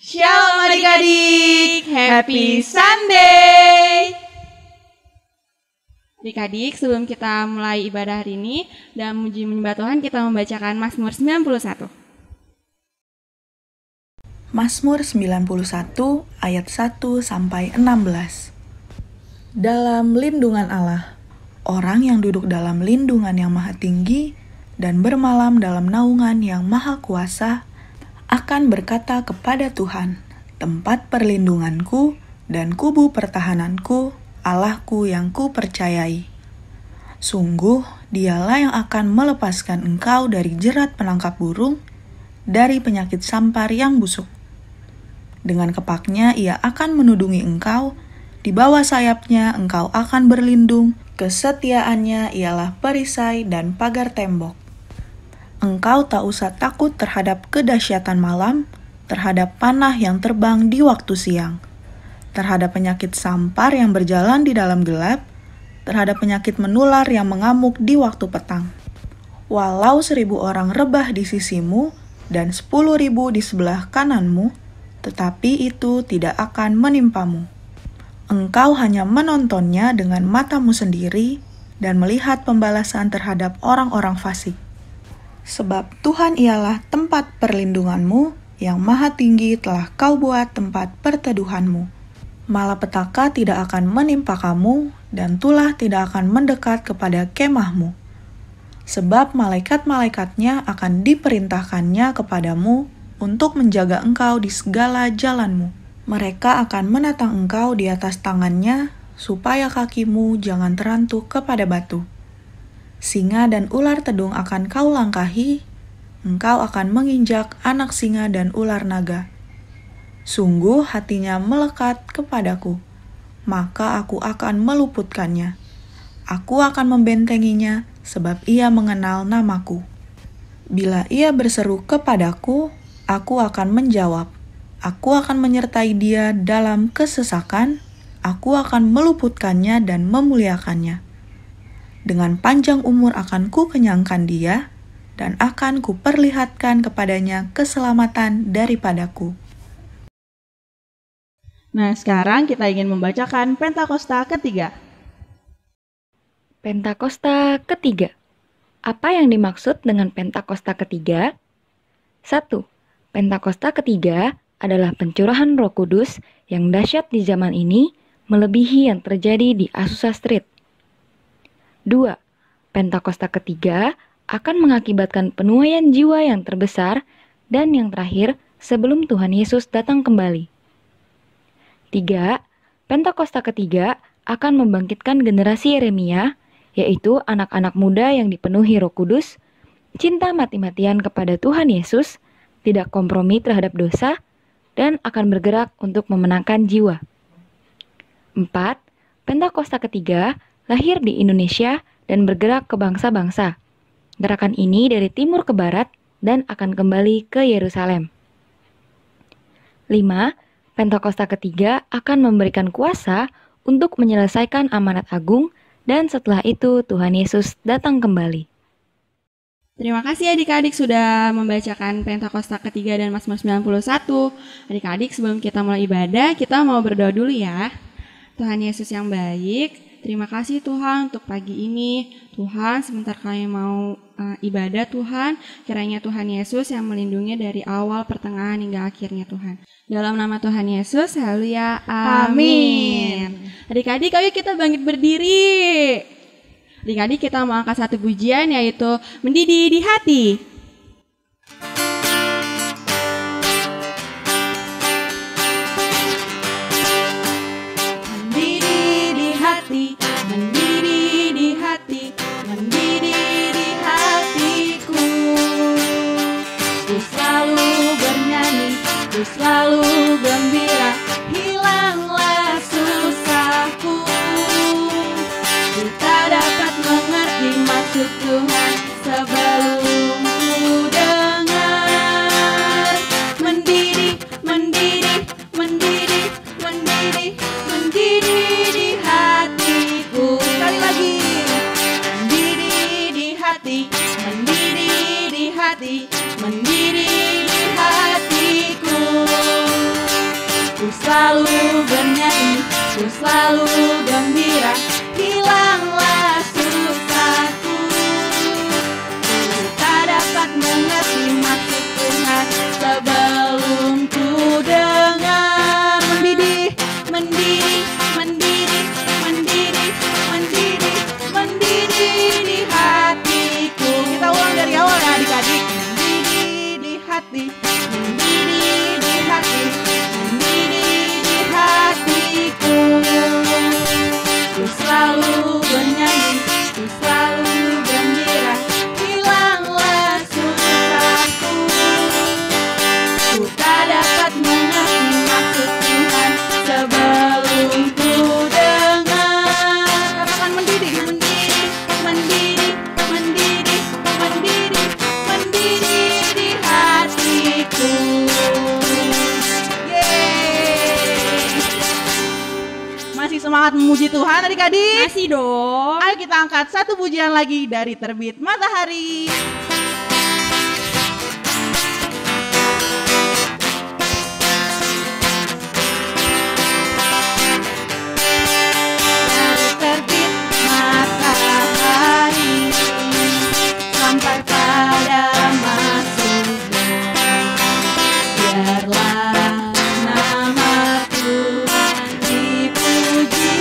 Shalom adik-adik, Happy Sunday. Adik-adik, sebelum kita mulai ibadah hari ini dan memuji menyembah Tuhan, kita membacakan Mazmur 91. Mazmur 91 ayat 1 sampai 16. Dalam lindungan Allah, orang yang duduk dalam lindungan yang maha tinggi dan bermalam dalam naungan yang maha kuasa akan berkata kepada Tuhan, tempat perlindunganku dan kubu pertahananku, Allahku yang kupercayai. Sungguh, dialah yang akan melepaskan engkau dari jerat penangkap burung, dari penyakit sampar yang busuk. Dengan kepaknya ia akan menudungi engkau, di bawah sayapnya engkau akan berlindung, kesetiaannya ialah perisai dan pagar tembok. Engkau tak usah takut terhadap kedahsyatan malam, terhadap panah yang terbang di waktu siang, terhadap penyakit sampar yang berjalan di dalam gelap, terhadap penyakit menular yang mengamuk di waktu petang. Walau 1.000 orang rebah di sisimu dan 10.000 di sebelah kananmu, tetapi itu tidak akan menimpamu. Engkau hanya menontonnya dengan matamu sendiri dan melihat pembalasan terhadap orang-orang fasik. Sebab Tuhan ialah tempat perlindunganmu, yang maha tinggi telah kau buat tempat perteduhanmu. Malapetaka tidak akan menimpa kamu, dan tulah tidak akan mendekat kepada kemahmu. Sebab malaikat-malaikatnya akan diperintahkannya kepadamu untuk menjaga engkau di segala jalanmu. Mereka akan menatang engkau di atas tangannya, supaya kakimu jangan terantuk kepada batu. Singa dan ular tedung akan kau langkahi, engkau akan menginjak anak singa dan ular naga. Sungguh hatinya melekat kepadaku, maka aku akan meluputkannya. Aku akan membentenginya, sebab ia mengenal namaku. Bila ia berseru kepadaku, aku akan menjawab. Aku akan menyertai dia dalam kesesakan, aku akan meluputkannya dan memuliakannya. Dengan panjang umur akan kukenyangkan dia, dan akan kuperlihatkan kepadanya keselamatan daripadaku. Nah, sekarang kita ingin membacakan Pentakosta ketiga. Pentakosta ketiga. Apa yang dimaksud dengan Pentakosta ketiga? 1. Pentakosta ketiga adalah pencurahan Roh Kudus yang dahsyat di zaman ini, melebihi yang terjadi di Azusa Street. 2. Pentakosta ketiga akan mengakibatkan penuaian jiwa yang terbesar dan yang terakhir sebelum Tuhan Yesus datang kembali. 3. Pentakosta ketiga akan membangkitkan generasi Yeremia, yaitu anak-anak muda yang dipenuhi Roh Kudus, cinta mati-matian kepada Tuhan Yesus, tidak kompromi terhadap dosa, dan akan bergerak untuk memenangkan jiwa. 4. Pentakosta ketiga lahir di Indonesia dan bergerak ke bangsa-bangsa. Gerakan ini dari timur ke barat dan akan kembali ke Yerusalem. 5. Pentakosta ketiga akan memberikan kuasa untuk menyelesaikan amanat agung dan setelah itu Tuhan Yesus datang kembali. Terima kasih adik-adik sudah membacakan Pentakosta ketiga dan Mazmur 91. Adik-adik, sebelum kita mulai ibadah, kita mau berdoa dulu ya. Tuhan Yesus yang baik, terima kasih Tuhan untuk pagi ini. Tuhan, sebentar kami mau ibadah Tuhan. Kiranya Tuhan Yesus yang melindungi dari awal, pertengahan, hingga akhirnya Tuhan. Dalam nama Tuhan Yesus, haleluya, amin. Adik-adik, ayo kita bangkit berdiri. Adik-adik, kita mau angkat satu pujian, yaitu Mendidih di Hati. Mendidih di hati, mendidih di hatiku. Ku selalu bernyanyi, ku selalu gembira, hilanglah susahku. Ku tak dapat mengerti maksud Tuhan sebelum ku dengar. Mendidih, mendidih, mendidih, mendidih, mendidih di hatiku. Sekali lagi. Mendidih di hati, mendidih di hati, mendidih di hatiku. selalu bernyanyi, ku selalu gembira, hilanglah susahku. Ku tak dapat mengerti maksud Tuhan sebelum ku dengar. Mendidih, mendidih, mendidih, mendidih, mendidih, mendidih di hatiku. Kita ulang dari awal ya adik-adik. Mendidih di hati, mendidih di hati, mendidih di hatiku. Ku selalu bernyanyi, ku selalu gembira, hilanglah susahku. Ku tak dapat mengerti maksud Tuhan sebelum ku dengar. Katakan mendidih, mendidih, mendidih, mendidih, mendidih, mendidih di hatiku. Yeay. Masih semangat memuji Tuhan adik-adik? Masih dong. Ayo kita angkat satu pujian lagi dari Terbit Matahari. Dari terbit matahari sampai pada masuknya, biarlah nama Tuhan dipuji.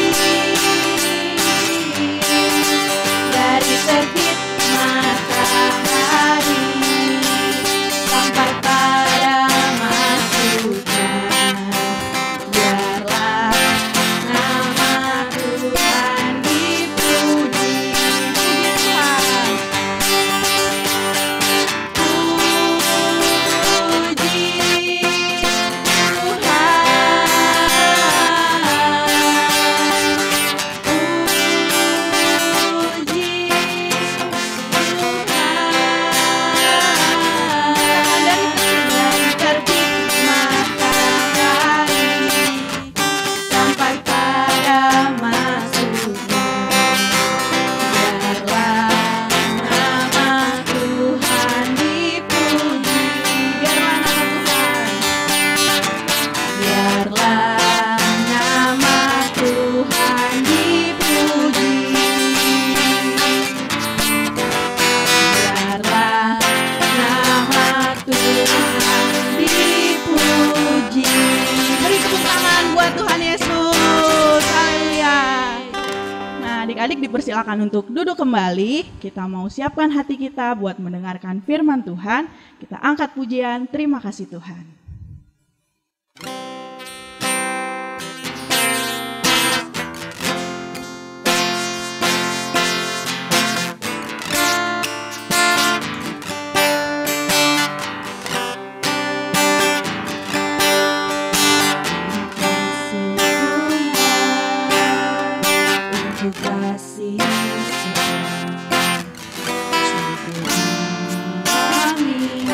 Dari terbit matahari sampai pada masuknya, biarlah nama Tuhan dipuji. Puji Tuhan. Puji Tuhan. Puji Tuhan. Dari terbit matahari sampai pada masuknya, biarlah nama Tuhan dipuji. Biarlah nama Tuhan dipuji. Biarlah nama Tuhan dipuji. Beri tepuk tangan buat Tuhan Yesus. Haleluya. Nah, adik-adik dipersilakan untuk duduk kembali. Kita mau siapkan hati kita buat mendengarkan firman Tuhan. Kita angkat pujian, terima kasih Tuhan. Untuk kasih kami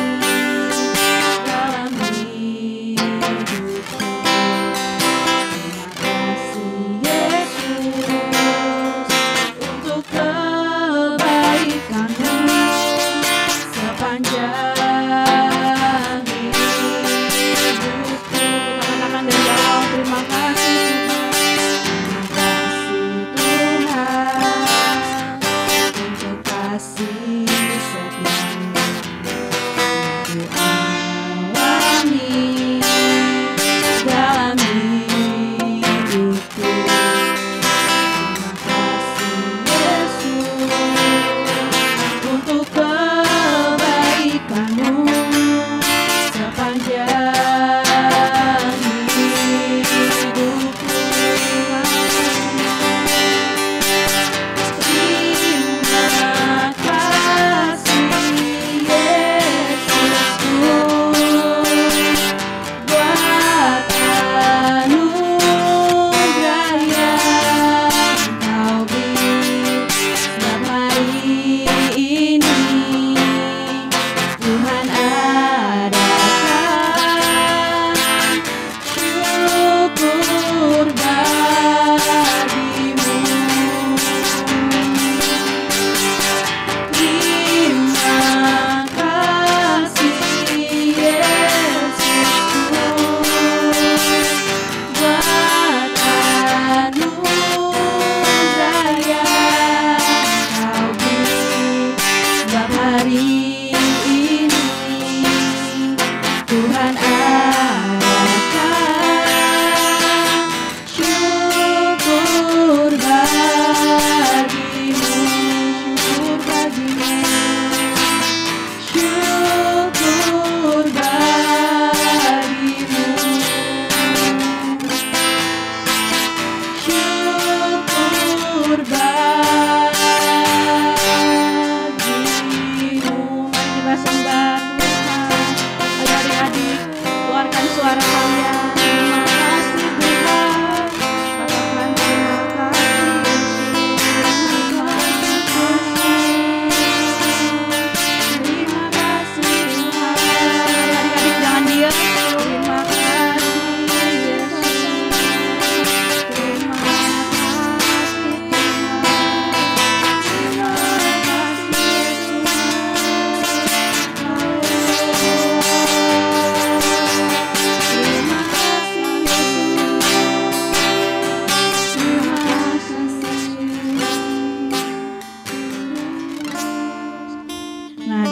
dalam hidup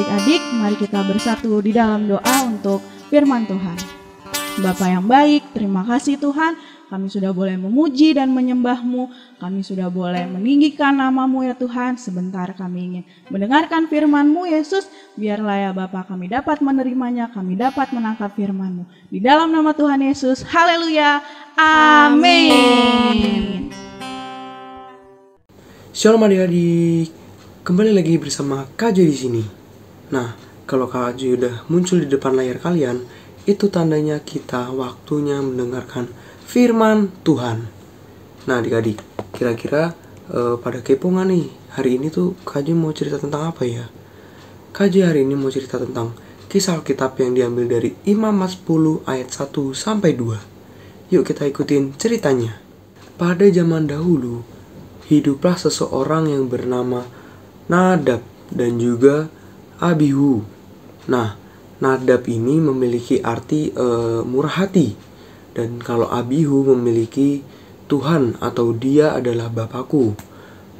Adik-adik, mari kita bersatu di dalam doa untuk firman Tuhan. Bapa yang baik, terima kasih Tuhan, kami sudah boleh memuji dan menyembah-Mu, kami sudah boleh meninggikan nama-Mu ya Tuhan. Sebentar kami ingin mendengarkan firman-Mu Yesus, biarlah ya Bapa kami dapat menerimanya, kami dapat menangkap firman-Mu. Di dalam nama Tuhan Yesus, haleluya, amin. Shalom adik-adik, kembali lagi bersama Kak Joy di sini. Nah, kalau Kak Joy udah muncul di depan layar kalian, itu tandanya kita waktunya mendengarkan firman Tuhan. Nah adik-adik, kira-kira pada kepo gak nih? Hari ini tuh Kak Joy mau cerita tentang apa ya? Kak Joy hari ini mau cerita tentang kisah Alkitab yang diambil dari Imamat 10 ayat 1 sampai 2. Yuk kita ikutin ceritanya. Pada zaman dahulu, hiduplah seseorang yang bernama Nadab dan juga Abihu. Nah, Nadab ini memiliki arti murah hati. Dan kalau Abihu memiliki Tuhan atau dia adalah Bapakku.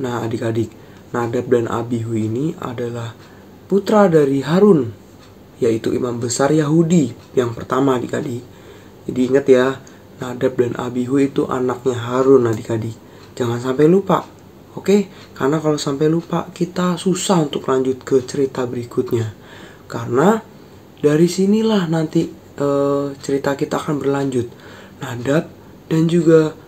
Nah adik-adik, Nadab dan Abihu ini adalah putra dari Harun, yaitu imam besar Yahudi yang pertama adik-adik. Jadi ingat ya, Nadab dan Abihu itu anaknya Harun adik-adik. Jangan sampai lupa, oke? Karena kalau sampai lupa kita susah untuk lanjut ke cerita berikutnya. Karena dari sinilah nanti cerita kita akan berlanjut. Nadab dan juga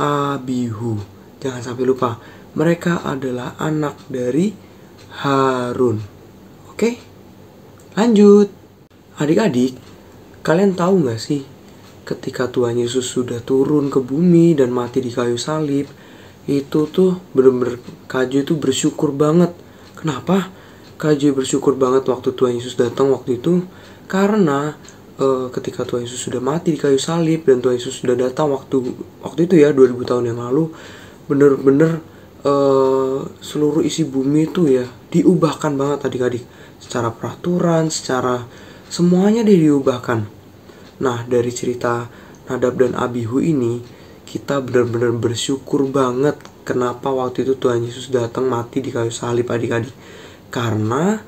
Abihu. Jangan sampai lupa, mereka adalah anak dari Harun. Oke? Lanjut. Adik-adik, kalian tahu gak sih, ketika Tuhan Yesus sudah turun ke bumi dan mati di kayu salib, itu tuh bener-bener Kak Joy itu bersyukur banget. Kenapa? Kak Joy bersyukur banget waktu Tuhan Yesus datang waktu itu, karena ketika Tuhan Yesus sudah mati di kayu salib dan Tuhan Yesus sudah datang waktu itu ya 2000 tahun yang lalu, bener-bener seluruh isi bumi itu ya diubahkan banget adik-adik, secara peraturan, secara semuanya diubahkan. Nah dari cerita Nadab dan Abihu ini kita benar-benar bersyukur banget kenapa waktu itu Tuhan Yesus datang mati di kayu salib adik-adik. Karena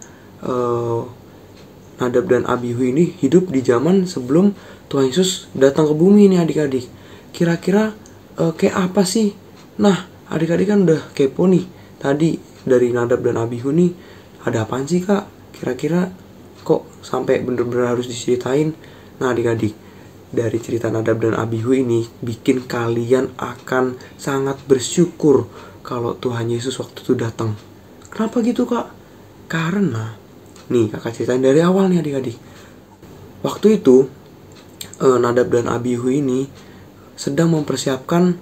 Nadab dan Abihu ini hidup di zaman sebelum Tuhan Yesus datang ke bumi ini adik-adik. Kira-kira kayak apa sih? Nah adik-adik kan udah kepo nih. Tadi dari Nadab dan Abihu nih ada apaan sih Kak? Kira-kira kok sampai bener-bener harus diceritain? Nah adik-adik, dari cerita Nadab dan Abihu ini bikin kalian akan sangat bersyukur kalau Tuhan Yesus waktu itu datang. Kenapa gitu Kak? Karena nih kakak ceritain dari awal nih adik-adik. Waktu itu Nadab dan Abihu ini sedang mempersiapkan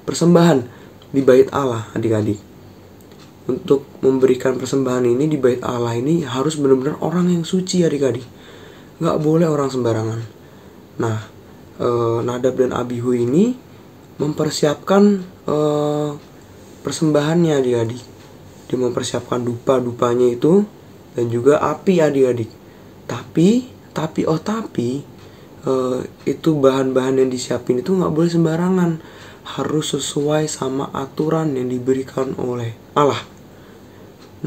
persembahan di bait Allah adik-adik. Untuk memberikan persembahan ini di bait Allah ini harus benar-benar orang yang suci adik-adik. Gak boleh orang sembarangan. Nah Nadab dan Abihu ini mempersiapkan persembahannya adik-adik. Dia mempersiapkan dupa-dupanya itu dan juga api adik-adik. Tapi itu bahan-bahan yang disiapin itu gak boleh sembarangan. Harus sesuai sama aturan yang diberikan oleh Allah.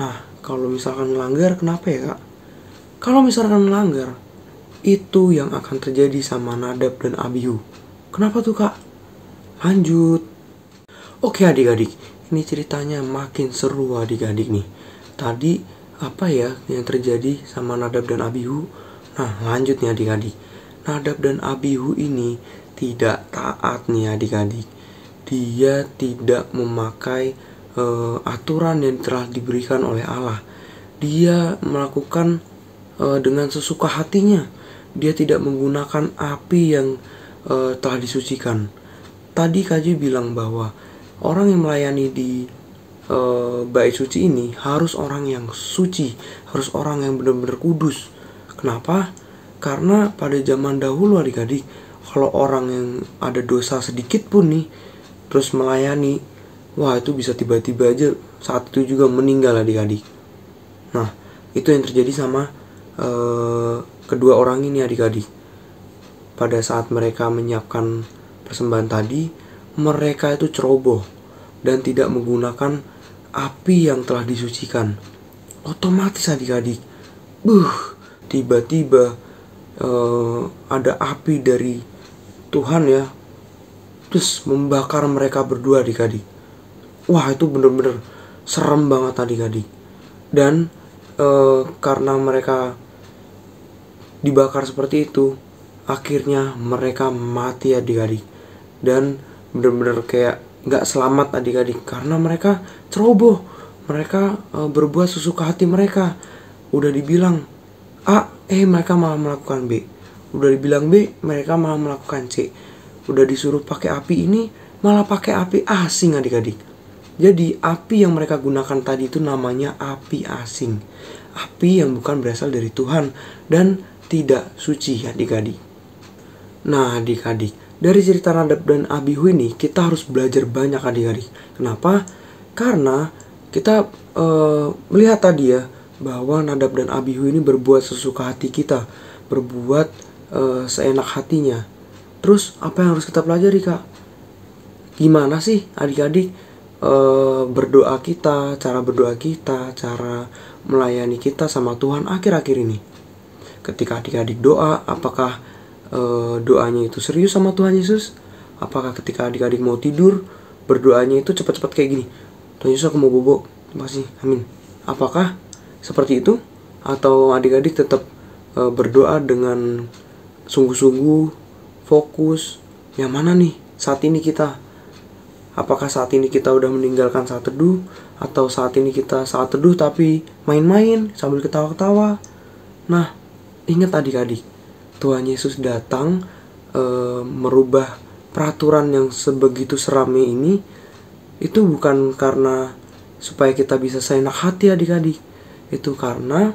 Nah kalau misalkan melanggar, kenapa ya Kak? Kalau misalkan melanggar, itu yang akan terjadi sama Nadab dan Abihu. Kenapa tuh Kak? Lanjut. Oke adik-adik, ini ceritanya makin seru adik-adik nih. Tadi apa ya yang terjadi sama Nadab dan Abihu? Nah lanjut nih adik-adik. Nadab dan Abihu ini tidak taat nih adik-adik. Dia tidak memakai aturan yang telah diberikan oleh Allah. Dia melakukan dengan sesuka hatinya. Dia tidak menggunakan api yang telah disucikan. Tadi Kak Joy bilang bahwa orang yang melayani di bait suci ini harus orang yang suci, harus orang yang benar-benar kudus. Kenapa? Karena pada zaman dahulu adik-adik, kalau orang yang ada dosa sedikit pun nih terus melayani, wah itu bisa tiba-tiba aja saat itu juga meninggal adik-adik. Nah itu yang terjadi sama kedua orang ini adik-adik. Pada saat mereka menyiapkan persembahan tadi, mereka itu ceroboh dan tidak menggunakan api yang telah disucikan. Otomatis adik-adik, tiba-tiba ada api dari Tuhan ya, terus membakar mereka berdua adik-adik. Wah, itu bener-bener serem banget adik-adik. Dan karena mereka dibakar seperti itu, akhirnya mereka mati adik-adik. Dan bener-bener kayak gak selamat adik-adik, karena mereka ceroboh. Mereka berbuat sesuka hati mereka. Udah dibilang A, mereka malah melakukan B. Udah dibilang B, mereka malah melakukan C. Udah disuruh pakai api ini, malah pakai api asing adik-adik. Jadi api yang mereka gunakan tadi itu namanya api asing. Api yang bukan berasal dari Tuhan dan tidak suci adik-adik. Nah adik-adik, dari cerita Nadab dan Abihu ini kita harus belajar banyak adik-adik. Kenapa? Karena kita melihat tadi ya, bahwa Nadab dan Abihu ini berbuat sesuka hati kita, berbuat seenak hatinya. Terus apa yang harus kita pelajari kak? Gimana sih adik-adik berdoa kita, cara berdoa kita, cara melayani kita sama Tuhan akhir-akhir ini? Ketika adik-adik doa, apakah doanya itu serius sama Tuhan Yesus? Apakah ketika adik-adik mau tidur, berdoanya itu cepat-cepat kayak gini, Tuhan Yesus aku mau bobo, terima kasih, amin. Apakah seperti itu? Atau adik-adik tetap berdoa dengan sungguh-sungguh, fokus? Yang mana nih saat ini kita? Apakah saat ini kita udah meninggalkan saat teduh? Atau saat ini kita saat teduh tapi main-main sambil ketawa-ketawa? Nah, ingat adik-adik, Tuhan Yesus datang merubah peraturan yang sebegitu seramnya ini. Itu bukan karena supaya kita bisa seenak hati adik-adik. Itu karena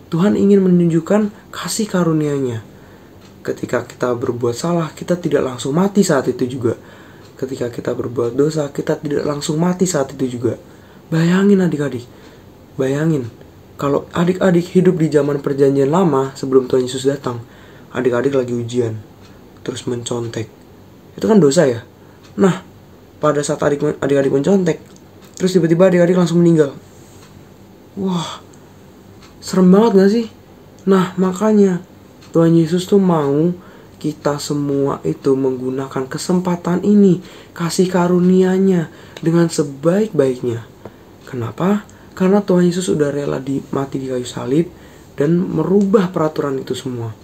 Tuhan ingin menunjukkan kasih karunia-Nya. Ketika kita berbuat salah, kita tidak langsung mati saat itu juga. Ketika kita berbuat dosa, kita tidak langsung mati saat itu juga. Bayangin adik-adik, bayangin kalau adik-adik hidup di zaman perjanjian lama sebelum Tuhan Yesus datang. Adik-adik lagi ujian, terus mencontek, itu kan dosa ya. Nah, pada saat adik-adik mencontek, terus tiba-tiba adik-adik langsung meninggal. Wah, serem banget gak sih? Nah, makanya Tuhan Yesus tuh mau kita semua itu menggunakan kesempatan ini, kasih karunia-Nya dengan sebaik-baiknya. Kenapa? Karena Tuhan Yesus sudah rela mati di kayu salib dan merubah peraturan itu semua.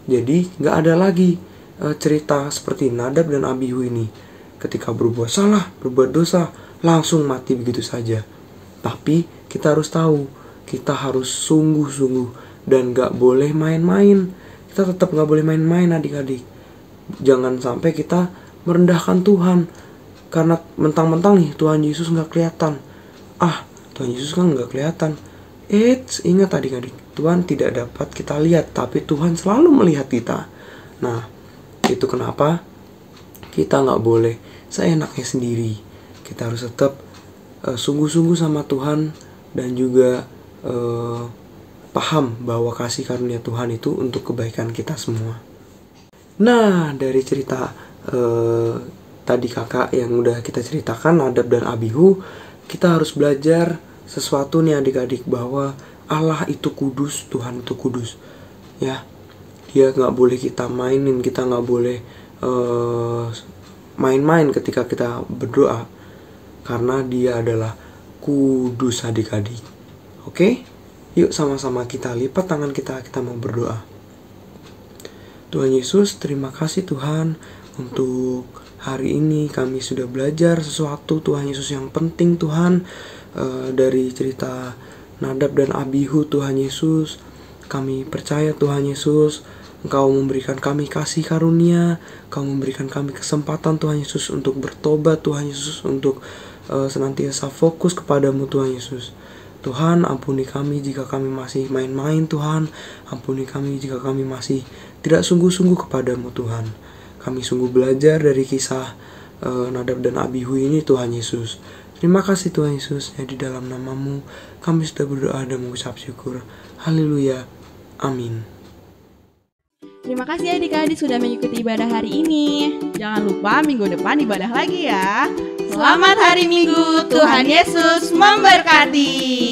Jadi gak ada lagi cerita seperti Nadab dan Abihu ini. Ketika berbuat salah, berbuat dosa, langsung mati begitu saja. Tapi kita harus tahu, kita harus sungguh-sungguh dan gak boleh main-main. Kita tetap gak boleh main-main adik-adik. Jangan sampai kita merendahkan Tuhan karena mentang-mentang nih Tuhan Yesus gak kelihatan. Tuhan Yesus kan gak kelihatan. Ingat adik-adik, Tuhan tidak dapat kita lihat, tapi Tuhan selalu melihat kita. Nah, itu kenapa kita gak boleh seenaknya sendiri. Kita harus tetap sungguh-sungguh sama Tuhan dan juga paham bahwa kasih karunia Tuhan itu untuk kebaikan kita semua. Nah, dari cerita tadi kakak yang udah kita ceritakan, Nadab dan Abihu, kita harus belajar sesuatu nih adik-adik, bahwa Allah itu kudus, Tuhan itu kudus. Ya, Dia gak boleh kita mainin, kita gak boleh main-main ketika kita berdoa, karena Dia adalah kudus adik-adik. Oke? Yuk sama-sama kita lipat tangan kita mau berdoa. Tuhan Yesus, terima kasih Tuhan untuk hari ini kami sudah belajar sesuatu Tuhan Yesus yang penting Tuhan, dari cerita Nadab dan Abihu Tuhan Yesus. Kami percaya Tuhan Yesus, Engkau memberikan kami kasih karunia, Engkau memberikan kami kesempatan Tuhan Yesus untuk bertobat Tuhan Yesus, untuk senantiasa fokus kepadamu Tuhan Yesus. Tuhan, ampuni kami jika kami masih main-main Tuhan. Ampuni kami jika kami masih tidak sungguh-sungguh kepadamu Tuhan. Kami sungguh belajar dari kisah Nadab dan Abihu ini Tuhan Yesus. Terima kasih Tuhan Yesus, ya di dalam nama-Mu kami sudah berdoa dan mengucap syukur. Haleluya. Amin. Terima kasih adik-adik sudah mengikuti ibadah hari ini. Jangan lupa minggu depan ibadah lagi ya. Selamat hari Minggu, Tuhan Yesus memberkati.